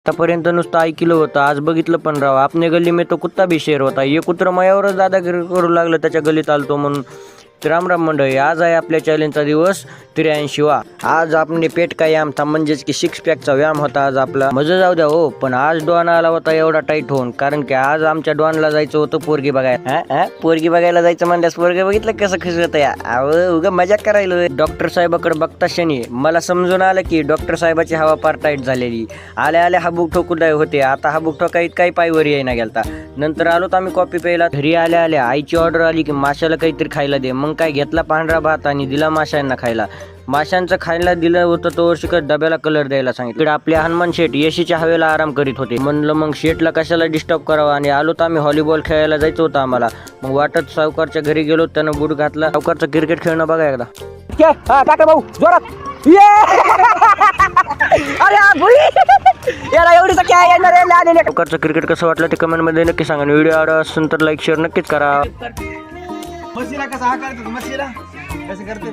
आतापर्यंत नुसतं ऐकलं होतं, आज बघितलं पण राव. आपने गली में तो कुत्ता भी शेर होता. हे कुत्र मायावरच दादागिरी करू लागलं त्याच्या गलीत आलतो म्हणून. राम राम मंडळी, आज आहे आपल्या चॅलेंजचा दिवस 83वा. आज आपले पेट का व्यायाम था, म्हणजेच की 6 पॅकचा व्यायाम होता आज आपला. मजा जाऊ द्या हो, पण आज डॉन आला होता एवढा टाईट होऊन, कारण की आज आमच्या डॉनला जायचं होतं पोरगी बघायला. पोरगी बघायला जायचं म्हणल्यास पोरगी बघितलं कसं खुश होतं या. उगा मजा करायला. डॉक्टर साहेबाकडे बघता शनी मला समजून आलं की डॉक्टर साहेबाची हवा फार टाईट झालेली. आल्या आल्या हाबूक ठोकुदाय होते. आता हाबूक ठोकाईत काही पायवर येईना गेलता. नंतर आलोत आम्ही कॉफी प्यायला. घरी आल्या आल्या आईची ऑर्डर आली की माशाला काहीतरी खायला दे. मग काय घेतला पांढरा भात आणि दिला माशांना खायला. माशांचं खायला दिलं होतं तो शिकत डब्याला कलर द्यायला सांगितलं. इकडे आपले हनुमान शेठ येशीच्या हवेला आराम करीत होते. म्हणलं मग शेठला कशाला डिस्टर्ब करावं, आणि आलोत आम्ही व्हॉलीबॉल खेळायला जायचं होतं आम्हाला. मग वाटत सावकारच्या घरी गेलो, त्यानं बूट घातला. सावकारचं क्रिकेट खेळणं बघा एकदा. टाका भाऊ जोरात. सावकारचं क्रिकेट कसं वाटलं ते कमेंट मध्ये नक्की सांगा. व्हिडिओ आवडला असेल तर लाईक शेअर नक्कीच करा. मशीला कसं करते